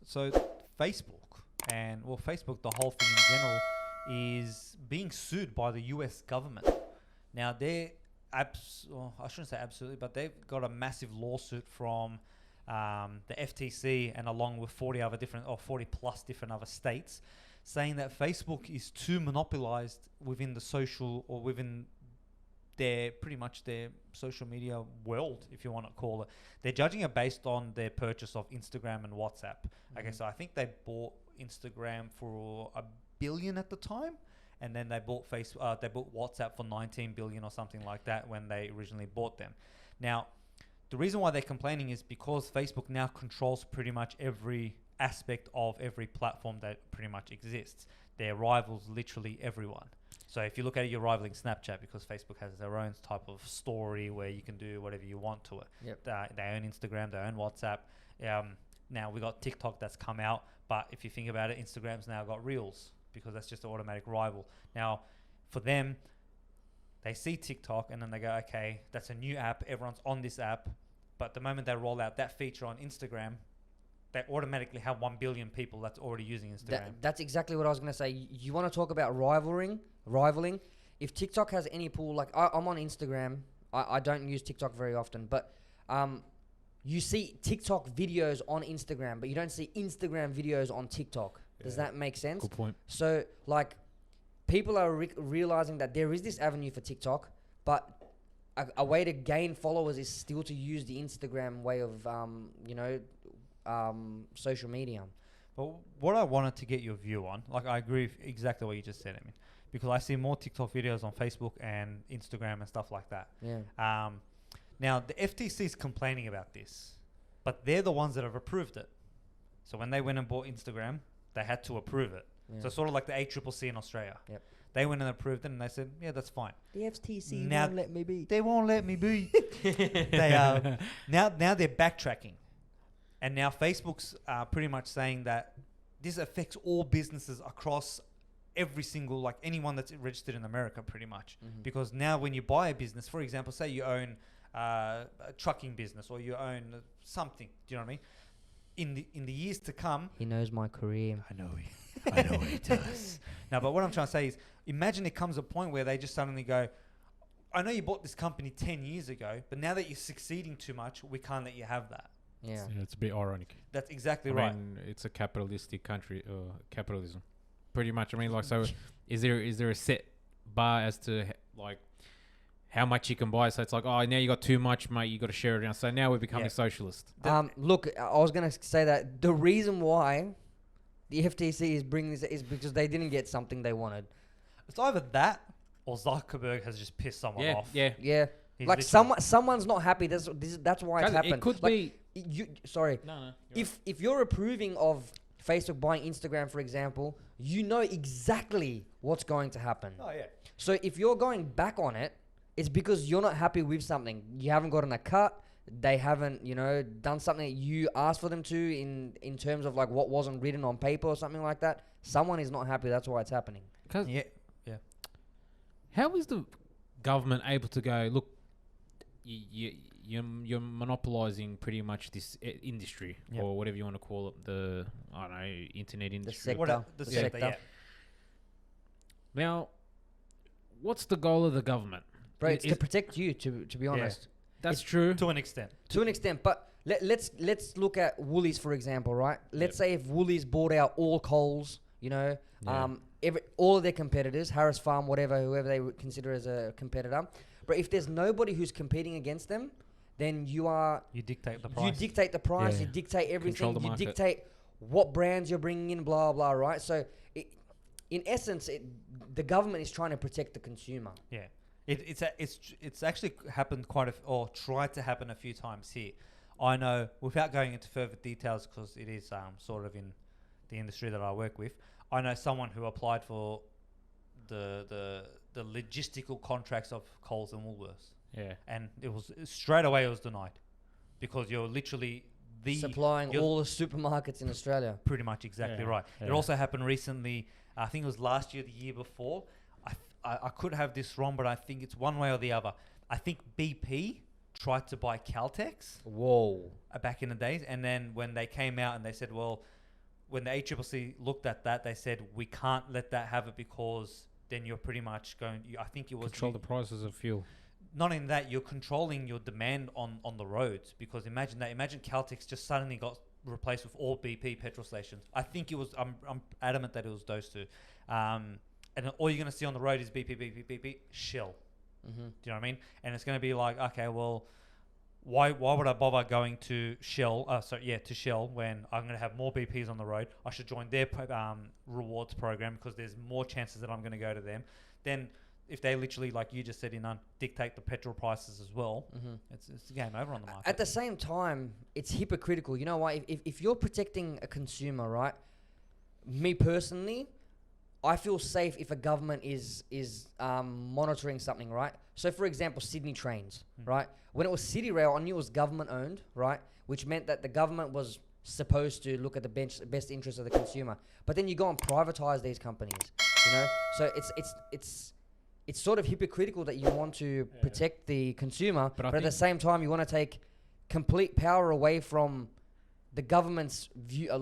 So Facebook Facebook, the whole thing in general, is being sued by the U.S. government. Now I shouldn't say absolutely, but they've got a massive lawsuit from the FTC and along with 40 plus different other states, saying that Facebook is too monopolized within the social or within their social media world, if you want to call it. They're judging it based on their purchase of Instagram and WhatsApp. Okay, so I think they bought Instagram for $1 billion at the time, and then they bought WhatsApp for $19 billion or something like that when they originally bought them. Now, the reason why they're complaining is because Facebook now controls pretty much every aspect of every platform that pretty much exists. Their rivals literally everyone. So if you look at it, you're rivaling Snapchat because Facebook has their own type of story where you can do whatever you want to it. Yep. They own Instagram, they own WhatsApp. Now we got TikTok that's come out, but if you think about it, Instagram's now got Reels because that's just an automatic rival. Now, for them, they see TikTok and then they go, okay, that's a new app. Everyone's on this app. But the moment they roll out that feature on Instagram, they automatically have 1 billion people that's already using Instagram. That's exactly what I was going to say. You want to talk about rivaling? If TikTok has any pull, like I'm on Instagram. I don't use TikTok very often, but you see TikTok videos on Instagram, but you don't see Instagram videos on TikTok. Does that make sense? Good point. So, like, people are realizing that there is this avenue for TikTok, but a way to gain followers is still to use the Instagram way of, social media. But what I wanted to get your view on, like I agree with exactly what you just said, I mean, because I see more TikTok videos on Facebook and Instagram and stuff like that. Yeah. Now, the FTC is complaining about this, but they're the ones that have approved it. So when they went and bought Instagram, they had to approve it. Yeah. So sort of like the ACCC in Australia. Yep. They went and approved it and they said, yeah, that's fine. The FTC Now won't let me be. They won't let me be. They now they're backtracking. And now Facebook's pretty much saying that this affects all businesses across every single, like anyone that's registered in America pretty much. Mm-hmm. Because now when you buy a business, for example, say you own a trucking business or you own something, do you know what I mean? In the years to come... He knows my career. I know he does. No, but what I'm trying to say is, imagine it comes a point where they just suddenly go, I know you bought this company 10 years ago, but now that you're succeeding too much, we can't let you have that. Yeah. It's a bit ironic. That's exactly I right. mean, it's a capitalistic country, capitalism. Pretty much. I mean, like, so is there a set bar as to like how much you can buy? So it's like, oh, now you got too much, mate. You got to share it around. So now we're becoming socialist. Look, I was gonna say that the reason why the FTC is bringing this is because they didn't get something they wanted. It's either that or Zuckerberg has just pissed someone off. Yeah. He's like literally- someone's not happy. That's why it's happened. It could like, be. No. If you're approving of Facebook buying Instagram, for example, you know exactly what's going to happen. Oh yeah. So if you're going back on it, it's because you're not happy with something. You haven't gotten a cut. They haven't, done something that you asked for them to in terms of like what wasn't written on paper or something like that. Someone is not happy. That's why it's happening. Yeah. How is the government able to go, look, you're monopolizing pretty much this industry or whatever you want to call it, the internet industry. The sector. Yeah. Now, what's the goal of the government? Bro, it's to protect you, to be honest. That's true. To an extent. To an extent, but let's look at Woolies, for example, right? Let's say if Woolies bought out all Coles, all of their competitors, Harris Farm, whoever they would consider as a competitor. But if there's nobody who's competing against them, then you dictate the price. You dictate the price. Yeah. You dictate everything. The you market. dictate what brands you're bringing in, blah blah, right? So, in essence, the government is trying to protect the consumer. Yeah, it's actually happened or tried to happen a few times here. I know, without going into further details, because it is sort of in the industry that I work with. I know someone who applied for the logistical contracts of Coles and Woolworths. Yeah. And it was straight away it was denied because you're literally supplying all the supermarkets in Australia. Pretty much exactly right. Yeah. It also happened recently. I think it was last year, the year before. I could have this wrong, but I think it's one way or the other. I think BP tried to buy Caltex. Whoa. Back in the days, and then when they came out and they said, well, when the ACCC looked at that, they said we can't let that have it because then you're pretty much going. I think it was Control the prices of fuel. not in that you're controlling your demand on the roads, because imagine Caltex just suddenly got replaced with all BP petrol stations. I think it was I'm adamant that it was those two, and then all you're going to see on the road is BP, Shell. Mm-hmm. Do you know what I mean? And it's going to be like, okay, well, why would I bother going to Shell? To Shell when I'm going to have more BPs on the road. I should join their rewards program because there's more chances that I'm going to go to them. Then if they literally, like you just said, dictate the petrol prices as well, it's a game over on the market. At the same time, it's hypocritical. You know why? If you're protecting a consumer, right? Me personally, I feel safe if a government is monitoring something, right? So, for example, Sydney Trains, right? When it was City Rail, I knew it was government owned, right? Which meant that the government was supposed to look at the best interest of the consumer. But then you go and privatise these companies, you know? So it's sort of hypocritical that you want to protect the consumer, but at the same time you want to take complete power away from the government's view, I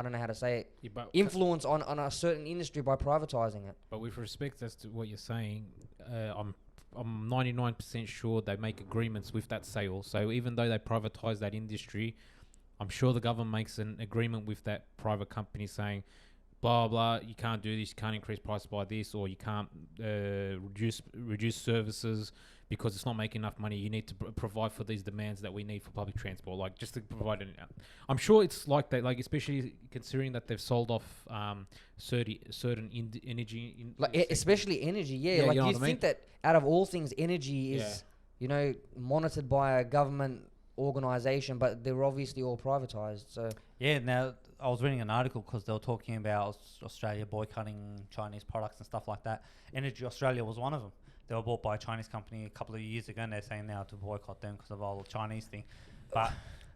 don't know how to say it, influence on a certain industry by privatising it. But with respect as to what you're saying, I'm 99% sure they make agreements with that sale. So even though they privatise that industry, I'm sure the government makes an agreement with that private company saying, blah blah, you can't do this, you can't increase price by this, or you can't reduce services because it's not making enough money. You need to provide for these demands that we need for public transport, like just to provide an. I'm sure it's like that, like especially considering that they've sold off certain energy, especially energy. Yeah, like you think that out of all things, energy is monitored by a government organisation, but they're obviously all privatised. So yeah, now I was reading an article because they were talking about Australia boycotting Chinese products and stuff like that. Energy Australia was one of them. They were bought by a Chinese company a couple of years ago, and they're saying now to boycott them because of all the Chinese thing. But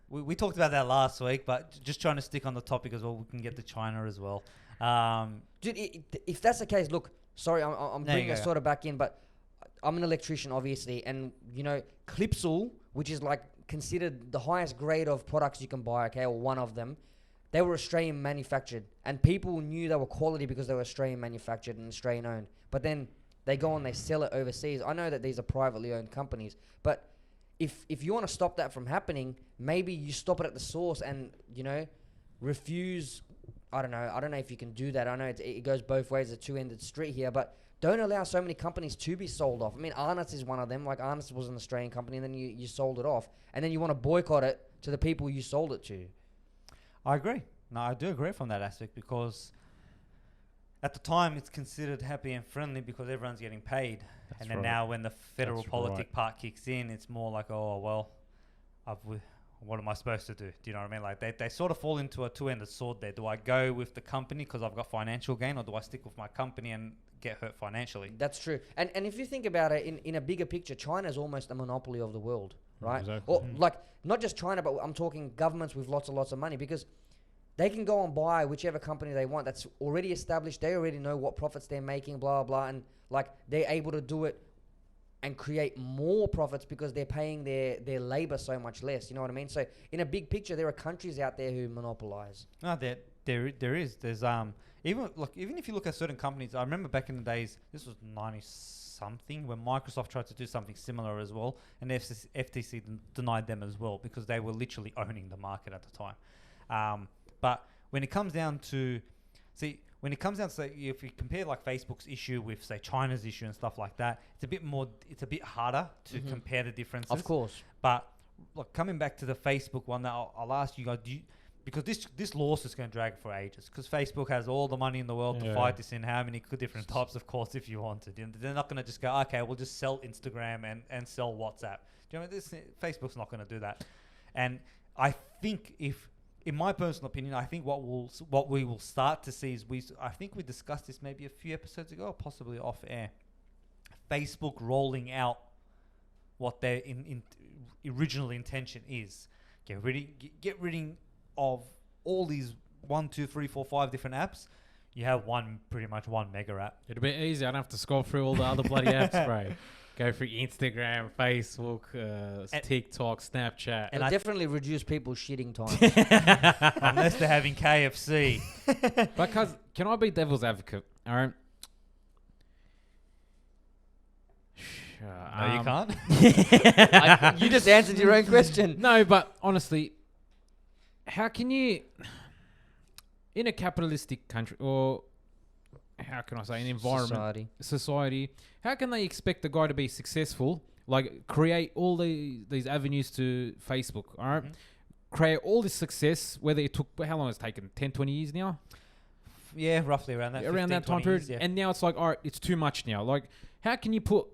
we talked about that last week, but just trying to stick on the topic as well, we can get to China as well. Dude, if that's the case, look, sorry, I'm bringing us sort of back in, but I'm an electrician, obviously, and, Clipsal, which is like considered the highest grade of products you can buy, okay, or one of them, they were Australian manufactured, and people knew they were quality because they were Australian manufactured and Australian owned. But then they go and they sell it overseas. I know that these are privately owned companies, but if you want to stop that from happening, maybe you stop it at the source and, refuse. I don't know if you can do that. I know it goes both ways, a two-ended street here, but don't allow so many companies to be sold off. I mean, Arnott's is one of them. Like, Arnott's was an Australian company, and then you sold it off, and then you want to boycott it to the people you sold it to. I agree. No, I do agree from that aspect, because at the time it's considered happy and friendly because everyone's getting paid. That's and then now when the federal politic part kicks in, it's more like, oh, well, what am I supposed to do? Do you know what I mean? Like they sort of fall into a two-ended sword there. Do I go with the company because I've got financial gain, or do I stick with my company and get hurt financially? That's true. And if you think about it in a bigger picture, China's almost a monopoly of the world, right? Exactly. Or like not just China, but I'm talking governments with lots and lots of money, because they can go and buy whichever company they want that's already established. They already know what profits they're making, blah, blah, and like they're able to do it and create more profits because they're paying their labor so much less. You know what I mean? So in a big picture, there are countries out there who monopolize. No, there is. There's even if you look at certain companies, I remember back in the days, this was 90 something, when Microsoft tried to do something similar as well, and the FTC denied them as well because they were literally owning the market at the time. But when it comes down to, say, if you compare like Facebook's issue with, say, China's issue and stuff like that, it's a bit harder to compare the differences. Of course. But look, coming back to the Facebook one, that I'll ask you guys, because this lawsuit's going to drag for ages, because Facebook has all the money in the world to fight this in how many different types of courts if you wanted. They're not going to just go, okay, we'll just sell Instagram and sell WhatsApp. Do you know Facebook's not going to do that. And I think in my personal opinion, I think what we will start to see is I think we discussed this maybe a few episodes ago, or possibly off air. Facebook rolling out what their original intention is. Get rid of all these 1, 2, 3, 4, 5 different apps. You have pretty much one mega app. It'll be easy. I don't have to scroll through all the other bloody apps, bro. Go through Instagram, Facebook, TikTok, Snapchat. It'll definitely reduce people's shitting time. Unless they're having KFC. Because, can I be devil's advocate? All right. No, you can't. You just answered your own question. No, but honestly, how can you, in a capitalistic country, or how can I say, an environment, society, how can they expect a guy to be successful, like create all these avenues to Facebook, all right? Create all this success, whether it took, how long has it taken, 10, 20 years now? Yeah, roughly around that. Around that time period. And now it's like, all right, it's too much now. Like, how can you put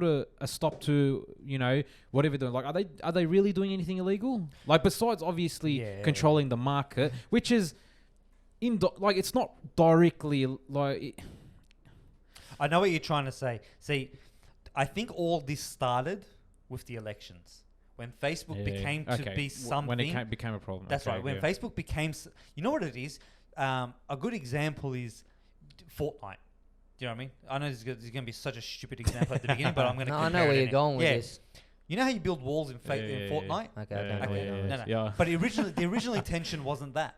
a stop to, you know, whatever they're like? Are they really doing anything illegal? Like, besides obviously controlling the market, which is like, it's not directly like. I know what you're trying to say. See, I think all this started with the elections. When Facebook became to be something. When it became a problem. That's right. When Facebook became, you know what it is? A good example is Fortnite. Do you know what I mean? I know this is going to be such a stupid example at the beginning, but I'm going to. No, I know where you're going with this. You know how you build walls in Fortnite? Okay. No. But the original intention wasn't that.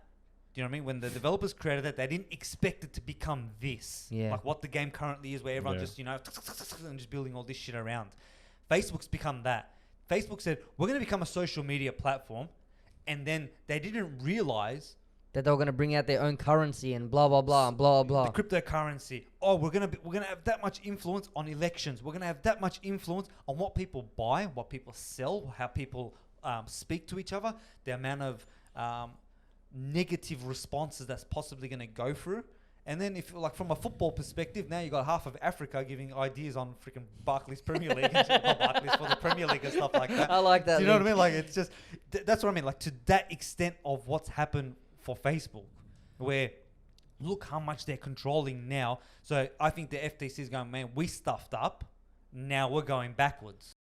Do you know what I mean? When the developers created it, they didn't expect it to become this. Yeah. Like what the game currently is, where everyone just, you know, and just building all this shit around. Facebook's become that. Facebook said, we're going to become a social media platform. And then they didn't realize that they were going to bring out their own currency and blah blah blah and blah blah. The cryptocurrency. Oh, we're gonna have that much influence on elections. We're gonna have that much influence on what people buy, what people sell, how people speak to each other, the amount of negative responses that's possibly gonna go through. And then, if like from a football perspective, now you got half of Africa giving ideas on freaking Barclays Premier League, and shit, not Barclays for the Premier League and stuff like that. I like that. Do you know what I mean? Like, it's just that's what I mean. Like, to that extent of what's happened for Facebook, where look how much they're controlling now. So I think the FTC is going, man, we stuffed up. Now we're going backwards.